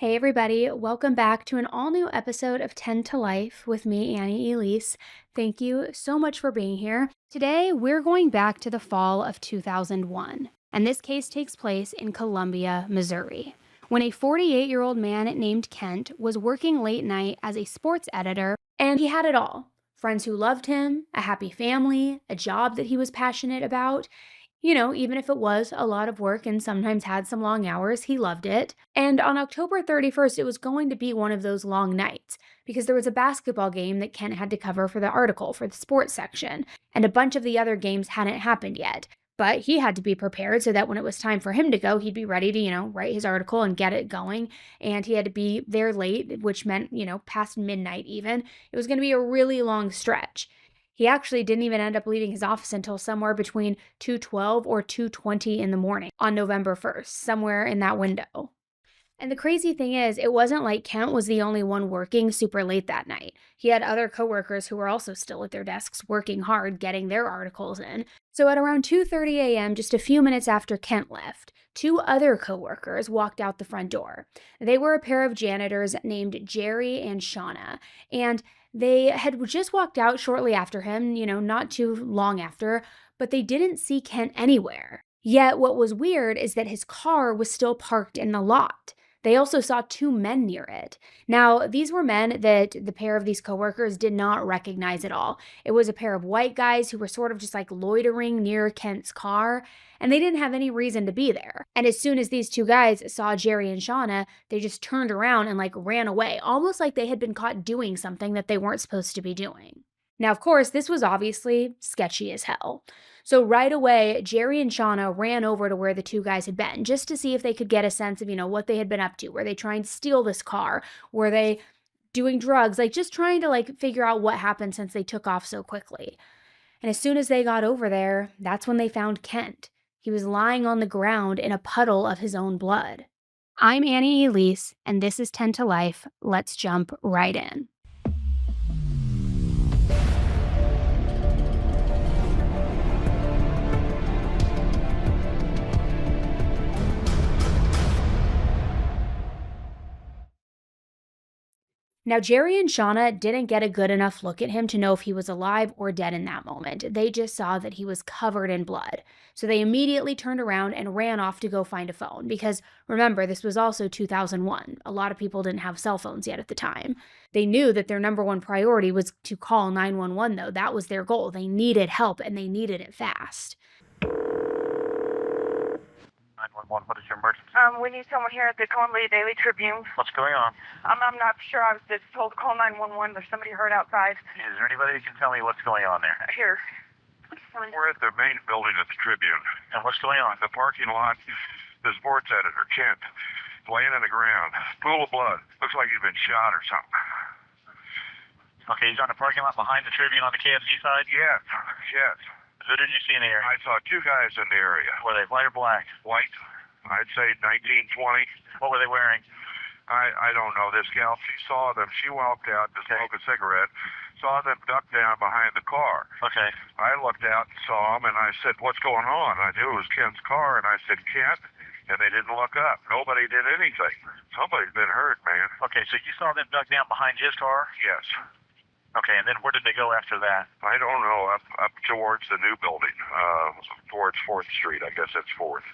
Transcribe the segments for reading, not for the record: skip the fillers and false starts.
Hey everybody, welcome back to an all-new episode of 10 to Life with me, Annie Elise. Thank you so much for being here. Today, we're going back to the fall of 2001, and this case takes place in Columbia, Missouri, when a 48-year-old man named Kent was working late night as a sports editor, and he had it all. Friends who loved him, a happy family, a job that he was passionate about. Even if it was a lot of work and sometimes had some long hours, he loved it. And on October 31st, it was going to be one of those long nights because there was a basketball game that Kent had to cover for the article for the sports section, and a bunch of the other games hadn't happened yet. But he had to be prepared so that when it was time for him to go, he'd be ready to, write his article and get it going. And he had to be there late, which meant, past midnight even. It was going to be a really long stretch. He actually didn't even end up leaving his office until somewhere between 2:12 or 2:20 in the morning on November 1st, somewhere in that window. And the crazy thing is, it wasn't like Kent was the only one working super late that night. He had other coworkers who were also still at their desks working hard, getting their articles in. So at around 2:30 a.m., just a few minutes after Kent left, two other coworkers walked out the front door. They were a pair of janitors named Jerry and Shauna, and they had just walked out shortly after him, not too long after, but they didn't see Kent anywhere. Yet what was weird is that his car was still parked in the lot. They also saw two men near it. Now, these were men that the pair of these coworkers did not recognize at all. It was a pair of white guys who were sort of just like loitering near Kent's car, and they didn't have any reason to be there. And as soon as these two guys saw Jerry and Shauna, they just turned around and ran away, almost like they had been caught doing something that they weren't supposed to be doing. Now, of course, this was obviously sketchy as hell. So right away, Jerry and Shauna ran over to where the two guys had been just to see if they could get a sense of, what they had been up to. Were they trying to steal this car? Were they doing drugs? Just trying to figure out what happened since they took off so quickly. And as soon as they got over there, that's when they found Kent. He was lying on the ground in a puddle of his own blood. I'm Annie Elise, and this is 10 to Life. Let's jump right in. Now, Jerry and Shauna didn't get a good enough look at him to know if he was alive or dead in that moment. They just saw that he was covered in blood. So they immediately turned around and ran off to go find a phone because, remember, this was also 2001. A lot of people didn't have cell phones yet at the time. They knew that their number one priority was to call 911, though. That was their goal. They needed help, and they needed it fast. 911, what is your emergency? We need someone here at the Columbia Daily Tribune. What's going on? I'm not sure. I was just told to call 911. There's somebody hurt outside. Is there anybody who can tell me what's going on there? Here. We're at the main building of the Tribune. And what's going on? The parking lot, the sports editor, Kent, laying in the ground. Pool of blood. Looks like he's been shot or something. Okay, he's on the parking lot behind the Tribune on the KFC side? Yes. Who did you see in the area? I saw two guys in the area. Were they white or black? White. I'd say 1920. What were they wearing? I don't know. This gal, she saw them. She walked out to smoke a cigarette. Saw them duck down behind the car. Okay. I looked out and saw them, and I said, "What's going on?" I knew it was Kent's car, and I said, "Kent?" And they didn't look up. Nobody did anything. Somebody's been hurt, man. Okay, so you saw them duck down behind his car? Yes. Okay, and then where did they go after that? I don't know. Up towards the new building, towards 4th Street. I guess that's 4th.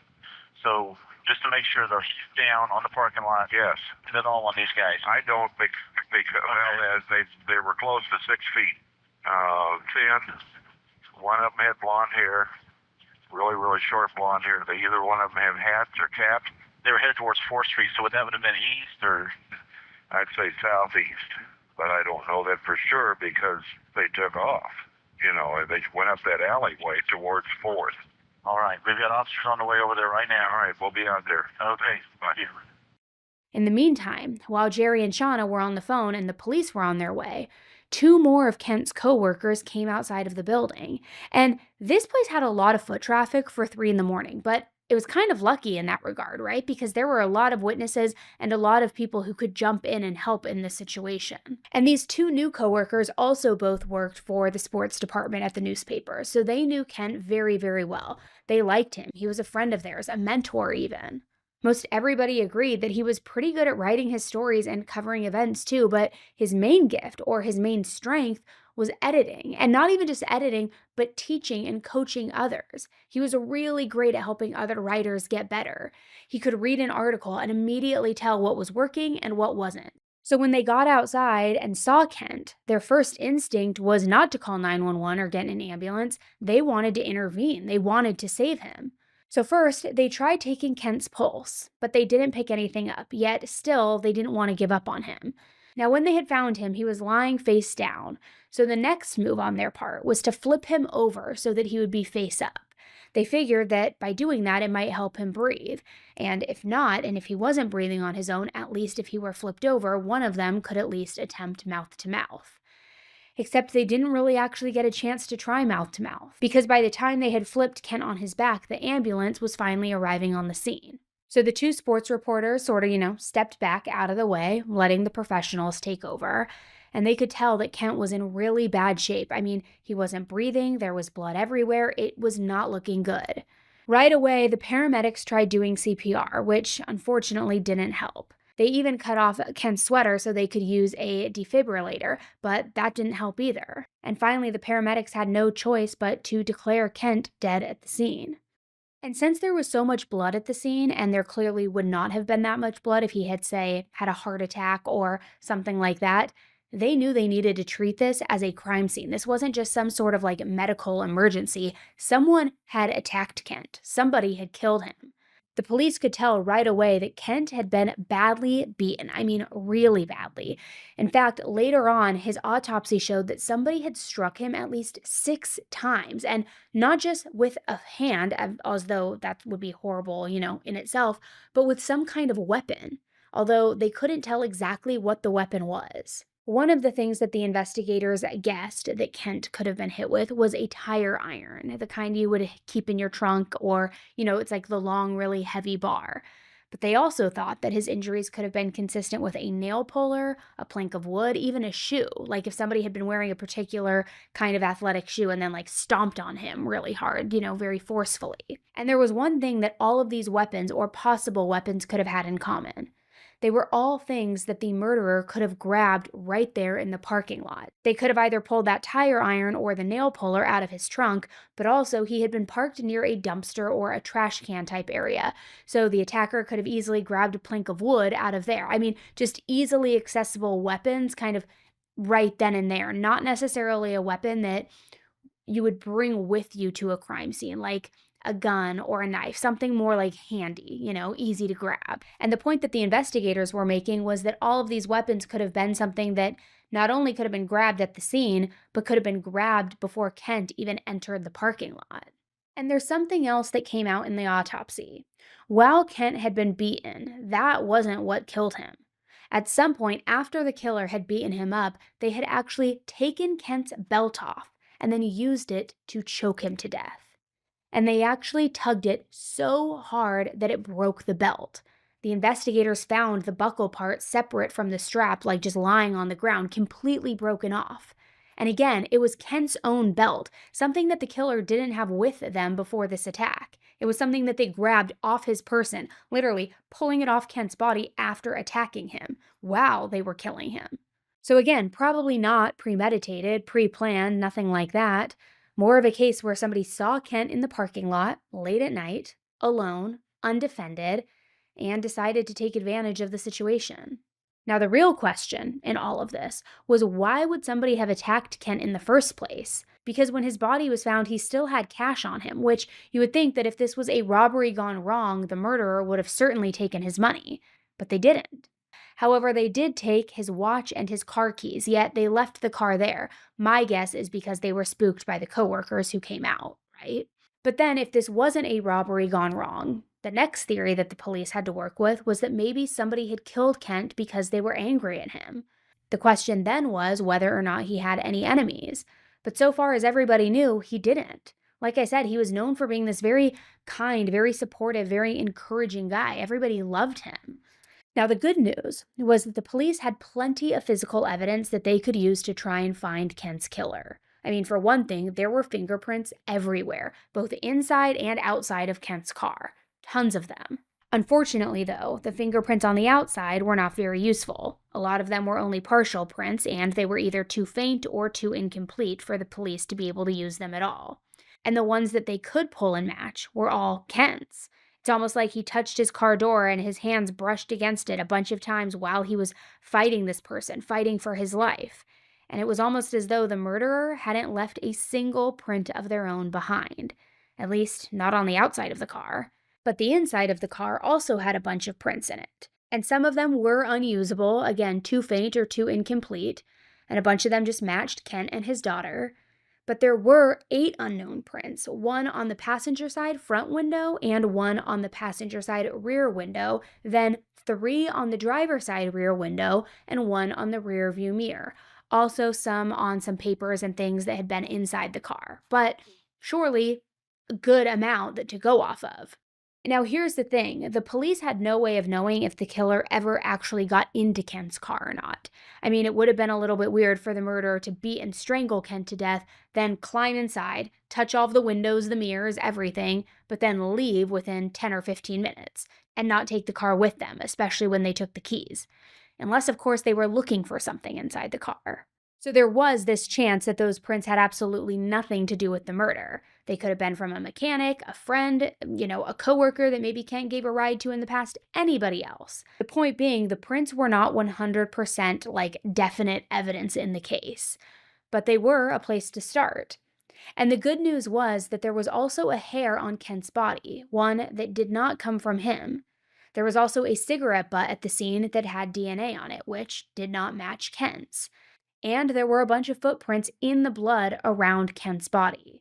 So, just to make sure, though, he's down on the parking lot. Yes. And then all on these guys. I don't think, well, they were close to 6 feet. Thin. One of them had blonde hair. Really, really short blonde hair. Either one of them have hats or caps. They were headed towards 4th Street, so would that have been east or? I'd say southeast. But I don't know that for sure because they took off. They went up that alleyway towards 4th. All right, we've got officers on the way over there right now. All right, we'll be out there. Okay, bye. In the meantime, while Jerry and Shauna were on the phone and the police were on their way, two more of Kent's coworkers came outside of the building. And this place had a lot of foot traffic for 3 in the morning, but it was kind of lucky in that regard, right? Because there were a lot of witnesses and a lot of people who could jump in and help in this situation. And these two new coworkers also both worked for the sports department at the newspaper, so they knew Kent very, very well. They liked him. He was a friend of theirs, a mentor even. Most everybody agreed that he was pretty good at writing his stories and covering events too, but his main gift or his main strength was editing. And not even just editing, but teaching and coaching others. He was really great at helping other writers get better. He could read an article and immediately tell what was working and what wasn't. So when they got outside and saw Kent, their first instinct was not to call 911 or get in an ambulance. They wanted to intervene. They wanted to save him. So first, they tried taking Kent's pulse, but they didn't pick anything up, yet still, they didn't want to give up on him. Now, when they had found him, he was lying face down, so the next move on their part was to flip him over so that he would be face up. They figured that by doing that, it might help him breathe, and if not, and if he wasn't breathing on his own, at least if he were flipped over, one of them could at least attempt mouth to mouth. Except they didn't really actually get a chance to try mouth to mouth, because by the time they had flipped Kent on his back, the ambulance was finally arriving on the scene. So the two sports reporters sort of, stepped back out of the way, letting the professionals take over. And they could tell that Kent was in really bad shape. I mean, he wasn't breathing, there was blood everywhere, it was not looking good. Right away, the paramedics tried doing CPR, which unfortunately didn't help. They even cut off Kent's sweater so they could use a defibrillator, but that didn't help either. And finally, the paramedics had no choice but to declare Kent dead at the scene. And since there was so much blood at the scene, and there clearly would not have been that much blood if he had, say, had a heart attack or something like that, they knew they needed to treat this as a crime scene. This wasn't just some sort of medical emergency. Someone had attacked Kent. Somebody had killed him. The police could tell right away that Kent had been badly beaten. I mean, really badly. In fact, later on, his autopsy showed that somebody had struck him at least 6 times, and not just with a hand, as though that would be horrible, in itself, but with some kind of weapon, although they couldn't tell exactly what the weapon was. One of the things that the investigators guessed that Kent could have been hit with was a tire iron, the kind you would keep in your trunk, or, it's like the long, really heavy bar. But they also thought that his injuries could have been consistent with a nail puller, a plank of wood, even a shoe. Like if somebody had been wearing a particular kind of athletic shoe and then stomped on him really hard, very forcefully. And there was one thing that all of these weapons or possible weapons could have had in common. They were all things that the murderer could have grabbed right there in the parking lot. They could have either pulled that tire iron or the nail puller out of his trunk, but also he had been parked near a dumpster or a trash can type area. So the attacker could have easily grabbed a plank of wood out of there. I mean, just easily accessible weapons kind of right then and there. Not necessarily a weapon that you would bring with you to a crime scene, like a gun or a knife, something more handy, easy to grab. And the point that the investigators were making was that all of these weapons could have been something that not only could have been grabbed at the scene, but could have been grabbed before Kent even entered the parking lot. And there's something else that came out in the autopsy. While Kent had been beaten, that wasn't what killed him. At some point after the killer had beaten him up, they had actually taken Kent's belt off and then used it to choke him to death. And they actually tugged it so hard that it broke the belt. The investigators found the buckle part separate from the strap, just lying on the ground, completely broken off. And again, it was Kent's own belt, something that the killer didn't have with them before this attack. It was something that they grabbed off his person, literally pulling it off Kent's body after attacking him, while they were killing him. So again, probably not premeditated, pre-planned, nothing like that. More of a case where somebody saw Kent in the parking lot late at night, alone, undefended, and decided to take advantage of the situation. Now, the real question in all of this was, why would somebody have attacked Kent in the first place? Because when his body was found, he still had cash on him, which you would think that if this was a robbery gone wrong, the murderer would have certainly taken his money. But they didn't. However, they did take his watch and his car keys, yet they left the car there. My guess is because they were spooked by the coworkers who came out, right? But then if this wasn't a robbery gone wrong, the next theory that the police had to work with was that maybe somebody had killed Kent because they were angry at him. The question then was whether or not he had any enemies. But so far as everybody knew, he didn't. Like I said, he was known for being this very kind, very supportive, very encouraging guy. Everybody loved him. Now, the good news was that the police had plenty of physical evidence that they could use to try and find Kent's killer. I mean, for one thing, there were fingerprints everywhere, both inside and outside of Kent's car. Tons of them. Unfortunately, though, the fingerprints on the outside were not very useful. A lot of them were only partial prints, and they were either too faint or too incomplete for the police to be able to use them at all. And the ones that they could pull and match were all Ken's. It's almost like he touched his car door and his hands brushed against it a bunch of times while he was fighting this person, fighting for his life. And it was almost as though the murderer hadn't left a single print of their own behind. At least, not on the outside of the car. But the inside of the car also had a bunch of prints in it. And some of them were unusable, again, too faint or too incomplete. And a bunch of them just matched Kent and his daughter. But there were 8 unknown prints, one on the passenger side front window and one on the passenger side rear window, then 3 on the driver side rear window and 1 on the rear view mirror. Also some on some papers and things that had been inside the car. But surely a good amount to go off of. Now, here's the thing. The police had no way of knowing if the killer ever actually got into Kent's car or not. I mean, it would have been a little bit weird for the murderer to beat and strangle Kent to death, then climb inside, touch all of the windows, the mirrors, everything, but then leave within 10 or 15 minutes and not take the car with them, especially when they took the keys. Unless, of course, they were looking for something inside the car. So there was this chance that those prints had absolutely nothing to do with the murder. They could have been from a mechanic, a friend, a coworker that maybe Kent gave a ride to in the past, anybody else. The point being, the prints were not 100% definite evidence in the case, but they were a place to start. And the good news was that there was also a hair on Kent's body, one that did not come from him. There was also a cigarette butt at the scene that had DNA on it, which did not match Kent's. And there were a bunch of footprints in the blood around Kent's body.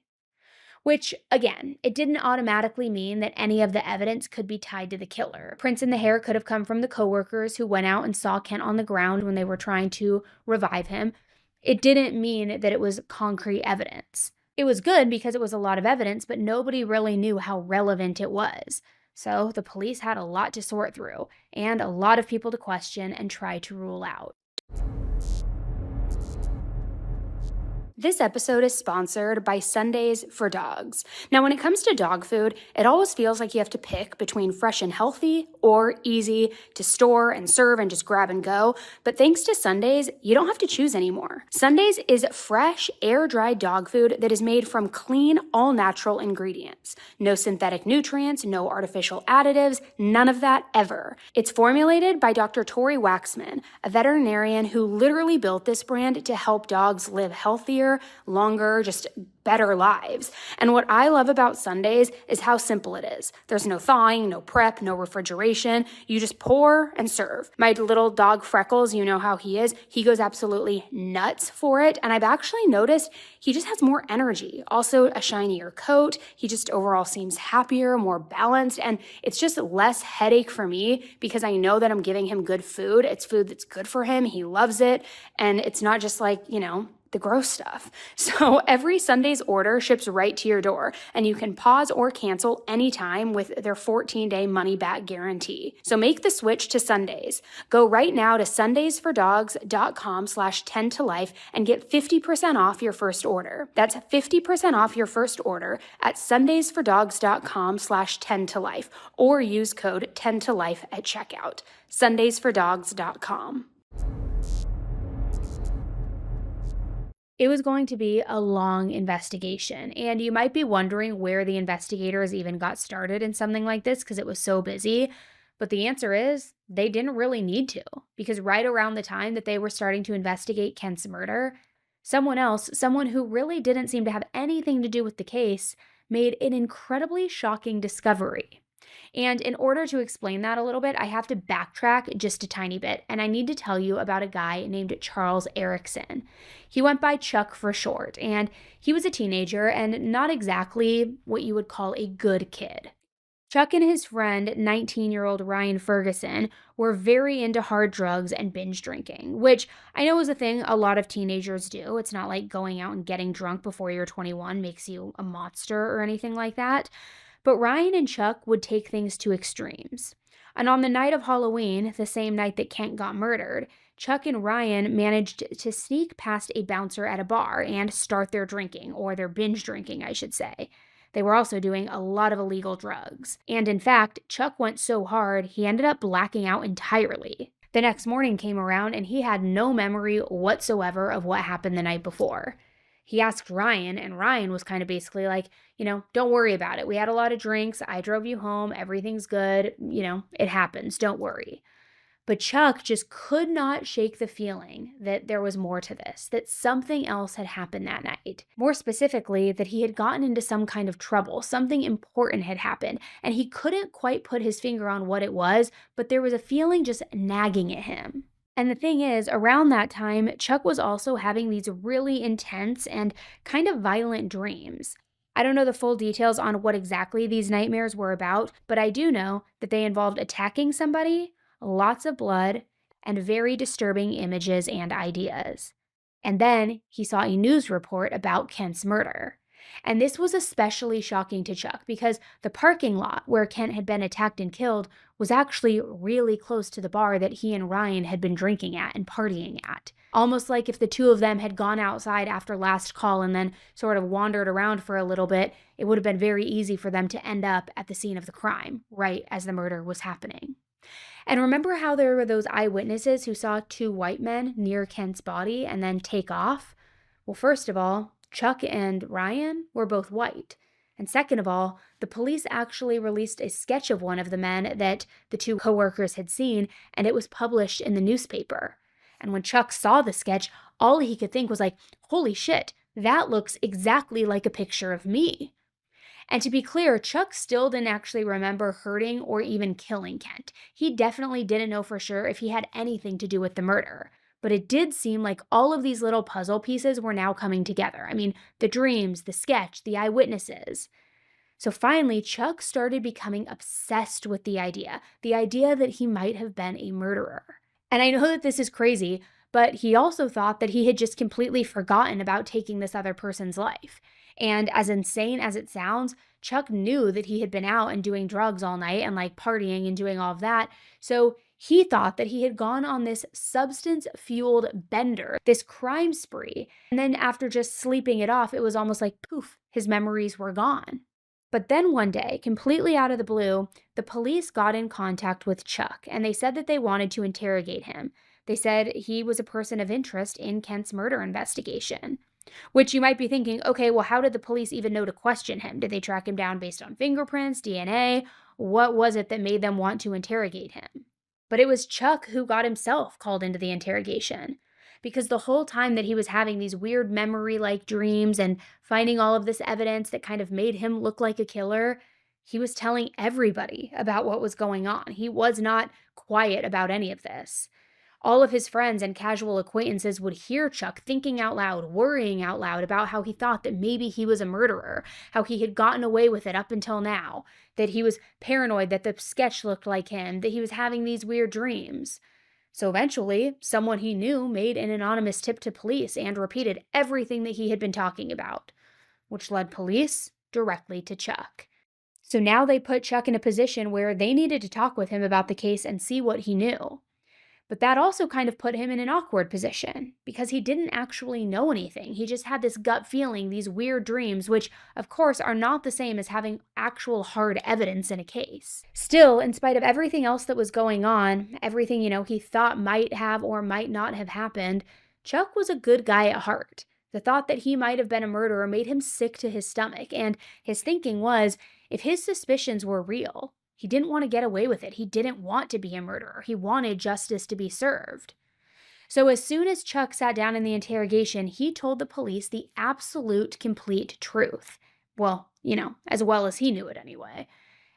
Which, again, it didn't automatically mean that any of the evidence could be tied to the killer. Prints in the hair could have come from the coworkers who went out and saw Kent on the ground when they were trying to revive him. It didn't mean that it was concrete evidence. It was good because it was a lot of evidence, but nobody really knew how relevant it was. So the police had a lot to sort through, and a lot of people to question and try to rule out. This episode is sponsored by Sundays for Dogs. Now, when it comes to dog food, it always feels like you have to pick between fresh and healthy or easy to store and serve and just grab and go. But thanks to Sundays, you don't have to choose anymore. Sundays is fresh, air-dried dog food that is made from clean, all-natural ingredients. No synthetic nutrients, no artificial additives, none of that ever. It's formulated by Dr. Tori Waxman, a veterinarian who literally built this brand to help dogs live healthier, longer, just better lives. And what I love about Sundays is how simple it is. There's no thawing, no prep, no refrigeration. You just pour and serve. My little dog Freckles, you know how he is. He goes absolutely nuts for it. And I've actually noticed he just has more energy. Also a shinier coat. He just overall seems happier, more balanced. And it's just less headache for me because I know that I'm giving him good food. It's food that's good for him. He loves it. And it's not just the gross stuff. So every Sunday's order ships right to your door, and you can pause or cancel anytime with their 14-day money-back guarantee. So make the switch to Sundays. Go right now to sundaysfordogs.com/10tolife and get 50% off your first order. That's 50% off your first order at sundaysfordogs.com/10tolife or use code 10tolife at checkout. sundaysfordogs.com. It was going to be a long investigation, and you might be wondering where the investigators even got started in something like this because it was so busy, but the answer is they didn't really need to, because right around the time that they were starting to investigate Kent's murder, someone who really didn't seem to have anything to do with the case, made an incredibly shocking discovery. And in order to explain that a little bit, I have to backtrack just a tiny bit, and I need to tell you about a guy named Charles Erickson. He went by Chuck for short, and he was a teenager and not exactly what you would call a good kid. Chuck and his friend, 19-year-old Ryan Ferguson, were very into hard drugs and binge drinking, which I know is a thing a lot of teenagers do. It's not like going out and getting drunk before you're 21 makes you a monster or anything like that. But Ryan and Chuck would take things to extremes. And on the night of Halloween, the same night that Kent got murdered, Chuck and Ryan managed to sneak past a bouncer at a bar and start their drinking, or their binge drinking, I should say. They were also doing a lot of illegal drugs. And in fact, Chuck went so hard, he ended up blacking out entirely. The next morning came around and he had no memory whatsoever of what happened the night before. He asked Ryan, and Ryan was kind of basically like, don't worry about it. We had a lot of drinks. I drove you home. Everything's good. It happens. Don't worry. But Chuck just could not shake the feeling that there was more to this, that something else had happened that night. More specifically, that he had gotten into some kind of trouble, something important had happened, and he couldn't quite put his finger on what it was, but there was a feeling just nagging at him. And the thing is, around that time, Chuck was also having these really intense and kind of violent dreams. I don't know the full details on what exactly these nightmares were about, but I do know that they involved attacking somebody, lots of blood, and very disturbing images and ideas. And then he saw a news report about Kent's murder. And this was especially shocking to Chuck because the parking lot where Kent had been attacked and killed was actually really close to the bar that he and Ryan had been drinking at and partying at. Almost like if the two of them had gone outside after last call and then sort of wandered around for a little bit, it would have been very easy for them to end up at the scene of the crime, right as the murder was happening. And remember how there were those eyewitnesses who saw two white men near Kent's body and then take off? Well, first of all, Chuck and Ryan were both white. And second of all, the police actually released a sketch of one of the men that the two coworkers had seen, and it was published in the newspaper. And when Chuck saw the sketch, all he could think was like, holy shit, that looks exactly like a picture of me. And to be clear, Chuck still didn't actually remember hurting or even killing Kent. He definitely didn't know for sure if he had anything to do with the murder. But it did seem like all of these little puzzle pieces were now coming together. I mean, the dreams, the sketch, the eyewitnesses. So finally, Chuck started becoming obsessed with the idea that he might have been a murderer. And I know that this is crazy, but he also thought that he had just completely forgotten about taking this other person's life. And as insane as it sounds, Chuck knew that he had been out and doing drugs all night and like partying and doing all of that. So he thought that he had gone on this substance-fueled bender, this crime spree. And then after just sleeping it off, it was almost like poof, his memories were gone. But then one day, completely out of the blue, the police got in contact with Chuck and they said that they wanted to interrogate him. They said he was a person of interest in Kent's murder investigation. Which you might be thinking, okay, well, how did the police even know to question him? Did they track him down based on fingerprints, DNA? What was it that made them want to interrogate him? But it was Chuck who got himself called into the interrogation. Because the whole time that he was having these weird memory-like dreams and finding all of this evidence that kind of made him look like a killer, he was telling everybody about what was going on. He was not quiet about any of this. All of his friends and casual acquaintances would hear Chuck thinking out loud, worrying out loud about how he thought that maybe he was a murderer, how he had gotten away with it up until now, that he was paranoid that the sketch looked like him, that he was having these weird dreams. So eventually, someone he knew made an anonymous tip to police and repeated everything that he had been talking about, which led police directly to Chuck. So now they put Chuck in a position where they needed to talk with him about the case and see what he knew. But that also kind of put him in an awkward position because he didn't actually know anything. He just had this gut feeling, these weird dreams, which of course are not the same as having actual hard evidence in a case. Still, in spite of everything else that was going on, everything, he thought might have or might not have happened, Chuck was a good guy at heart. The thought that he might have been a murderer made him sick to his stomach, and his thinking was, if his suspicions were real, he didn't want to get away with it. He didn't want to be a murderer. He wanted justice to be served. So as soon as Chuck sat down in the interrogation, he told the police the absolute complete truth. Well, as well as he knew it anyway.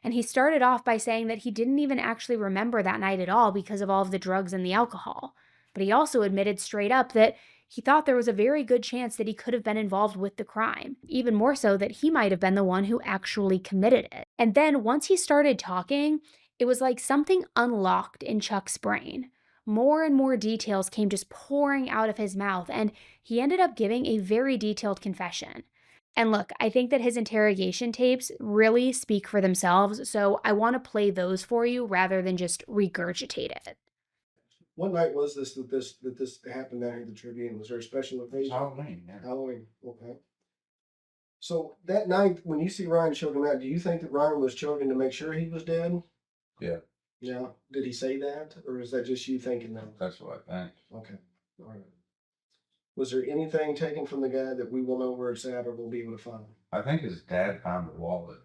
And he started off by saying that he didn't even actually remember that night at all because of all of the drugs and the alcohol. But he also admitted straight up that he thought there was a very good chance that he could have been involved with the crime, even more so that he might have been the one who actually committed it. And then once he started talking, it was like something unlocked in Chuck's brain. More and more details came just pouring out of his mouth, and he ended up giving a very detailed confession. And look, I think that his interrogation tapes really speak for themselves, so I want to play those for you rather than just regurgitate it. What night was this that this happened down here at the Tribune? Was there a special occasion? Halloween, yeah. Halloween, okay. So that night, when you see Ryan choking out, do you think that Ryan was choking to make sure he was dead? Yeah. Yeah. Did he say that, or is that just you thinking that? That's what I think. Okay. All right. Was there anything taken from the guy that we will know where it's at, or we'll be able to find? I think his dad found the wallet.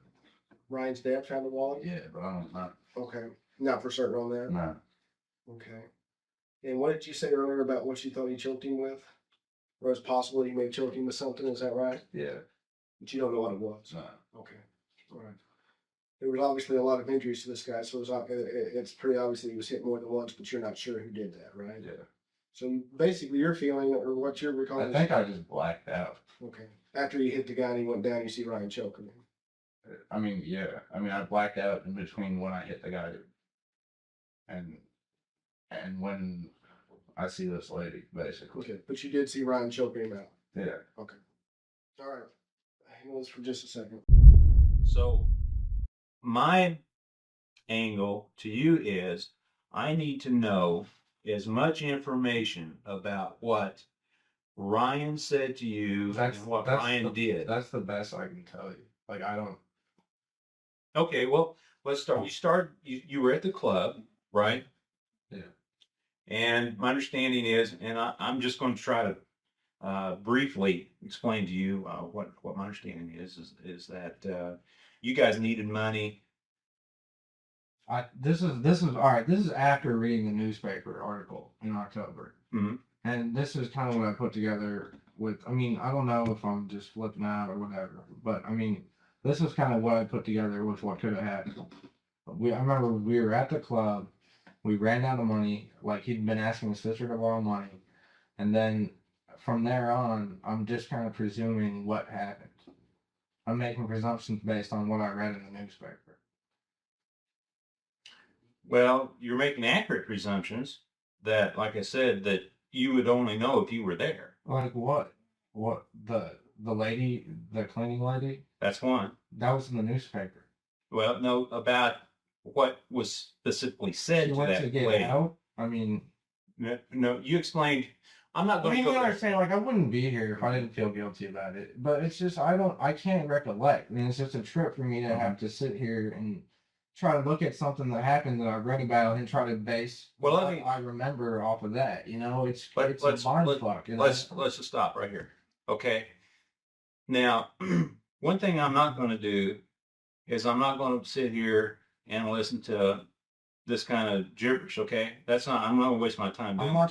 Ryan's dad found the wallet? Yeah, but I don't know. Okay. Not for certain on that? No. Okay. And what did you say earlier about what you thought he choked him with? Or it's possible he may have choked him with something, is that right? Yeah. But you don't know what it was? No. Okay. All right. There was obviously a lot of injuries to this guy, so it's pretty obvious that he was hit more than once, but you're not sure who did that, right? Yeah. So basically, your feeling, or what you're recalling... I think I just blacked out. Okay. After you hit the guy and he went down, you see Ryan choking him. I mean, yeah. I mean, I blacked out in between when I hit the guy and when I see this lady, basically. Okay. But you did see Ryan choking him out. Yeah. Okay. All right. Hang on this for just a second. So my angle to you is I need to know as much information about what Ryan said to you and what Ryan did. That's the best I can tell you. Like, I don't. Okay, well, let's start. You were at the club, right? Yeah. And my understanding is, and I'm just going to try to briefly explain to you what my understanding is that you guys needed money. This is all right. This is after reading the newspaper article in October, and this is kind of what I put together with. I mean, I don't know if I'm just flipping out or whatever, but I mean, this is kind of what I put together with what could have happened. I remember we were at the club. We ran out of money. Like, he'd been asking his sister to borrow money, and then from there on, I'm just kind of presuming what happened. I'm making presumptions based on what I read in the newspaper. Well, you're making accurate presumptions that, like I said, that you would only know if you were there. Like what? What the lady, the cleaning lady? That's one. That was in the newspaper. Well, no, about what was specifically said She to went that to get lady. out. I mean, no, you explained. I'm not I going mean, to you go there. understand? Like, I wouldn't be here if I didn't feel guilty about it. But it's just I can't recollect. I mean, it's just a trip for me to have to sit here and try to look at something that happened that I read about and try to base Well, what I remember off of that. You know, it's a mind fuck. You know? Let's just stop right here. Okay. Now, one thing I'm not going to do is I'm not going to sit here and listen to this kind of gibberish. Okay, that's not. I'm not going to waste my time doing. No.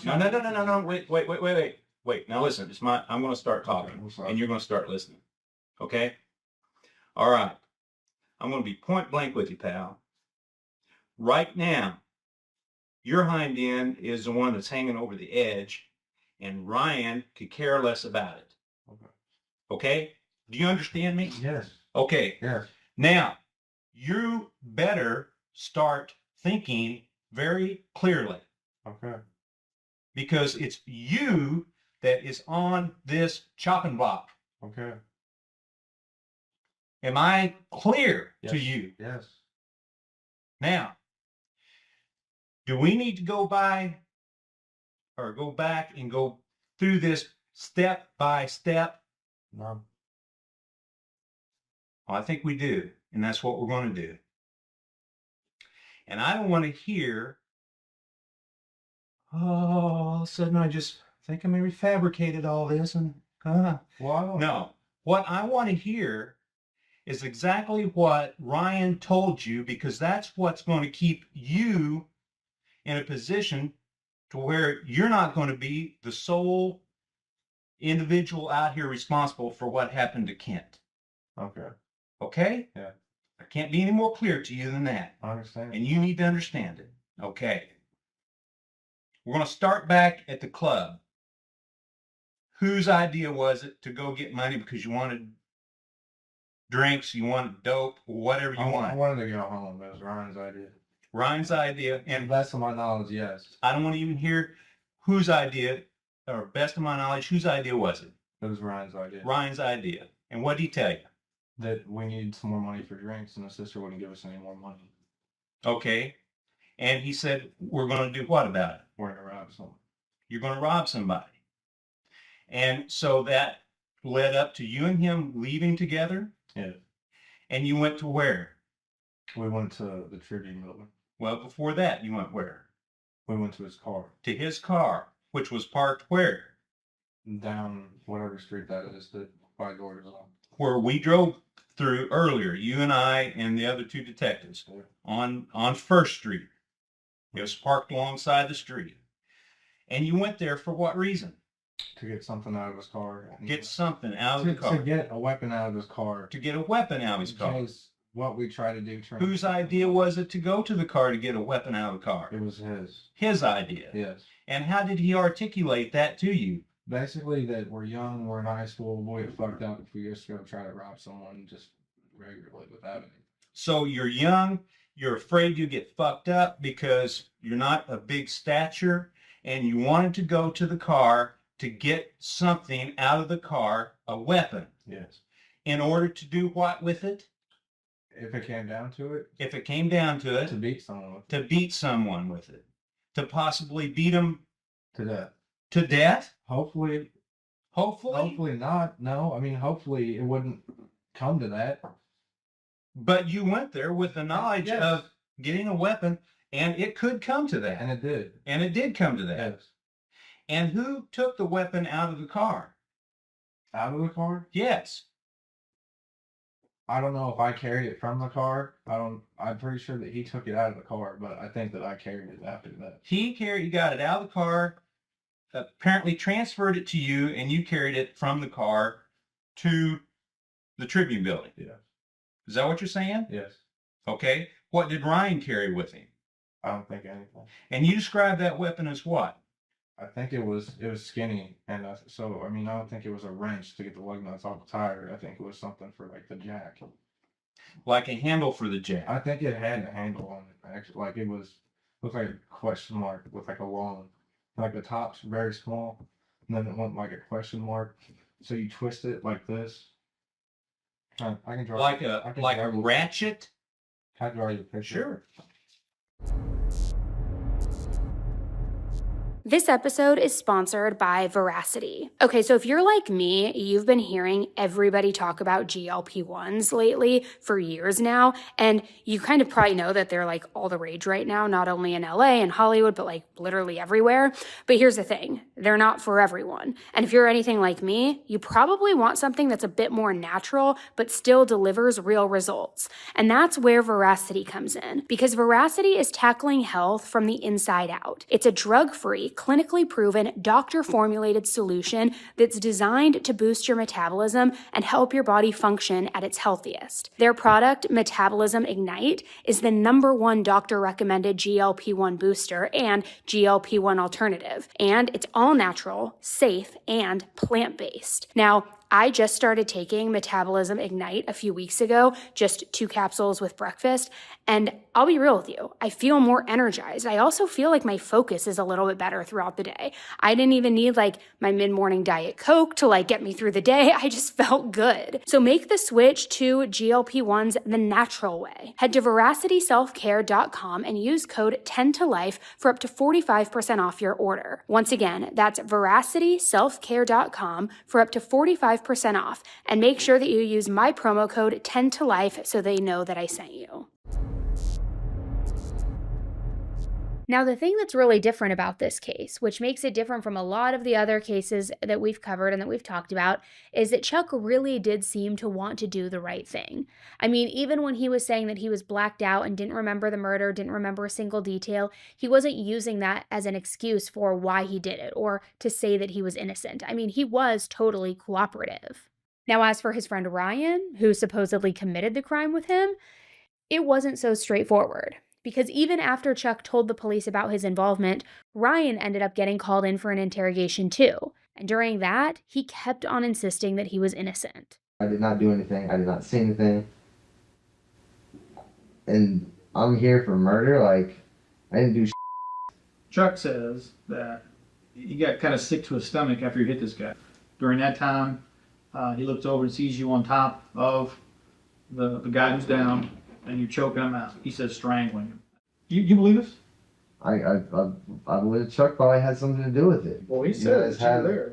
Wait. Now listen. I'm going to start talking, and you're going to start listening. Okay. All right. I'm going to be point blank with you, pal. Right now, your hind end is the one that's hanging over the edge, and Ryan could care less about it. Okay? Do you understand me? Yes. Okay. Yes. Now, you better start thinking very clearly. Okay. Because it's you that is on this chopping block. Okay. Am I clear Yes. to you? Yes. Now, do we need to go back and go through this step by step? No. Well, I think we do, and that's what we're going to do. And I don't want to hear, all of a sudden I just think I maybe fabricated all this and no. What I want to hear is exactly what Ryan told you, because that's what's going to keep you in a position to where you're not going to be the sole individual out here responsible for what happened to Kent. Okay. Okay? Yeah. I can't be any more clear to you than that. I understand. And you need to understand it. Okay. We're going to start back at the club. Whose idea was it to go get money because you wanted drinks, you wanted dope, or whatever you wanted? I wanted to go home. It was Ryan's idea. Ryan's idea. And And best of my knowledge, yes. I don't want to even hear whose idea, or best of my knowledge, whose idea was it? It was Ryan's idea. Ryan's idea. And what did he tell you? That we needed some more money for drinks, and the sister wouldn't give us any more money. Okay. And he said, we're going to do what about it? We're going to rob someone. You're going to rob somebody. And so that led up to you and him leaving together? Yeah. And you went to where? We went to the Tribune building. Well, before that, you went where? We went to his car. To his car, which was parked where? Down whatever street that is that by George's on. Where we drove through earlier, you and I and the other two detectives, on First Street. It was parked alongside the street. And you went there for what reason? To get something out of his car. Get something out of the car. To get a weapon out of his car. To get a weapon out of his car. What we try to do. Whose idea was it to go to the car to get a weapon out of the car? It was his. His idea? Yes. And how did he articulate that to you? Basically that we're young, we're in high school, we'll get fucked up if we just go try to rob someone just regularly without any. So you're young, you're afraid you get fucked up because you're not a big stature, and you wanted to go to the car to get something out of the car, a weapon. Yes. In order to do what with it? If it came down to it. If it came down to it. To beat someone with it. To beat someone with it. To possibly beat them. To death. To death? Hopefully. Hopefully not. No, I mean, hopefully it wouldn't come to that. But you went there with the knowledge yes. of getting a weapon, and it could come to that. And it did. And it did come to that. Yes. And who took the weapon out of the car? Out of the car? Yes. I don't know if I carried it from the car. I'm pretty sure that he took it out of the car, but I think that I carried it after that. He got it out of the car, apparently transferred it to you, and you carried it from the car to the Tribune building. Yeah. Is that what you're saying? Yes. Okay. What did Ryan carry with him? I don't think anything. And you described that weapon as what? I think it was skinny, and so I mean I don't think it was a wrench to get the lug nuts off the tire. I think it was something for like the jack. Like a handle for the jack. I think it had a handle on it. Actually, like looked like a question mark with like a long, like the top's very small, and then it went like a question mark. So you twist it like this. I can draw like a ratchet. I can draw you a picture. Sure. This episode is sponsored by Veracity. Okay, so if you're like me, you've been hearing everybody talk about GLP-1s lately for years now, and you kind of probably know that they're like all the rage right now, not only in LA and Hollywood, but like literally everywhere. But here's the thing, they're not for everyone. And if you're anything like me, you probably want something that's a bit more natural, but still delivers real results. And that's where Veracity comes in, because Veracity is tackling health from the inside out. It's a drug-free, clinically proven, doctor-formulated solution that's designed to boost your metabolism and help your body function at its healthiest. Their product, Metabolism Ignite, is the #1 doctor-recommended GLP-1 booster and GLP-1 alternative, and it's all natural, safe, and plant-based. Now, I just started taking Metabolism Ignite a few weeks ago, just 2 capsules with breakfast, and I'll be real with you, I feel more energized. I also feel like my focus is a little bit better throughout the day. I didn't even need like my mid-morning Diet Coke to like get me through the day. I just felt good. So make the switch to GLP-1s the natural way. Head to veracityselfcare.com and use code 10TOLIFE for up to 45% off your order. Once again, that's veracityselfcare.com for up to 45% off. And make sure that you use my promo code 10TOLIFE so they know that I sent you. Now, the thing that's really different about this case, which makes it different from a lot of the other cases that we've covered and that we've talked about, is that Chuck really did seem to want to do the right thing. I mean, even when he was saying that he was blacked out and didn't remember the murder, didn't remember a single detail, he wasn't using that as an excuse for why he did it or to say that he was innocent. I mean, he was totally cooperative. Now, as for his friend Ryan, who supposedly committed the crime with him, it wasn't so straightforward. Because even after Chuck told the police about his involvement, Ryan ended up getting called in for an interrogation too. And during that, he kept on insisting that he was innocent. I did not do anything. I did not say anything. And I'm here for murder? Like, I didn't do Chuck says that he got kind of sick to his stomach after you hit this guy. During that time, he looks over and sees you on top of the guy who's down, and you're choking him out. He says strangling him. You believe this? I believe Chuck probably had something to do with it. Well, he said that you were there.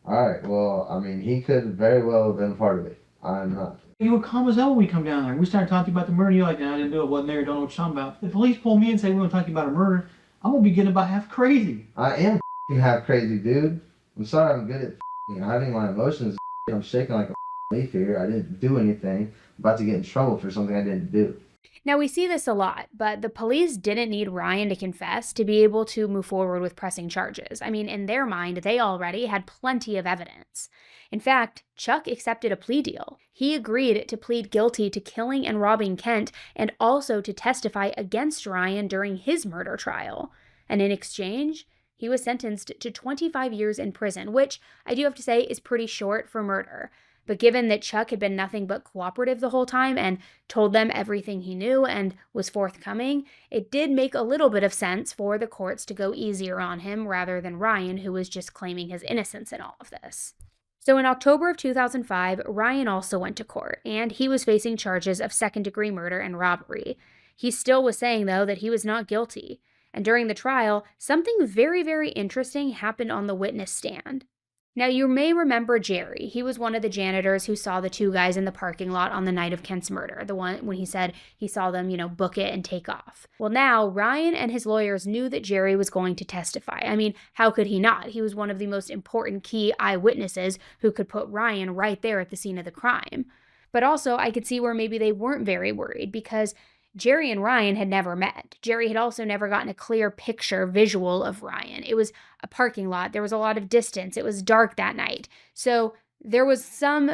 Alright, well, I mean, he could very well have been part of it. I'm not. You were calm as hell when we come down there. We started talking about the murder. You're like, no, I didn't do it. Wasn't there. Don't know what you're talking about. If the police pull me and say we want to talk about a murder, I'm going to be getting about half crazy. I am half crazy, dude. I'm sorry I'm good at hiding my emotions. I'm shaking like a leaf here. I didn't do anything. I'm about to get in trouble for something I didn't do. Now, we see this a lot, but the police didn't need Ryan to confess to be able to move forward with pressing charges. I mean, in their mind, they already had plenty of evidence. In fact, Chuck accepted a plea deal. He agreed to plead guilty to killing and robbing Kent and also to testify against Ryan during his murder trial. And in exchange, he was sentenced to 25 years in prison, which I do have to say is pretty short for murder. But given that Chuck had been nothing but cooperative the whole time and told them everything he knew and was forthcoming, it did make a little bit of sense for the courts to go easier on him rather than Ryan, who was just claiming his innocence in all of this. So in October of 2005, Ryan also went to court, and he was facing charges of second-degree murder and robbery. He still was saying, though, that he was not guilty. And during the trial, something very, very interesting happened on the witness stand. Now, you may remember Jerry. He was one of the janitors who saw the two guys in the parking lot on the night of Kent's murder, the one when he said he saw them, book it and take off. Well, now, Ryan and his lawyers knew that Jerry was going to testify. I mean, how could he not? He was one of the most important key eyewitnesses who could put Ryan right there at the scene of the crime. But also, I could see where maybe they weren't very worried because Jerry and Ryan had never met. Jerry had also never gotten a clear picture visual of Ryan. It was a parking lot. There was a lot of distance. It was dark that night. So there was some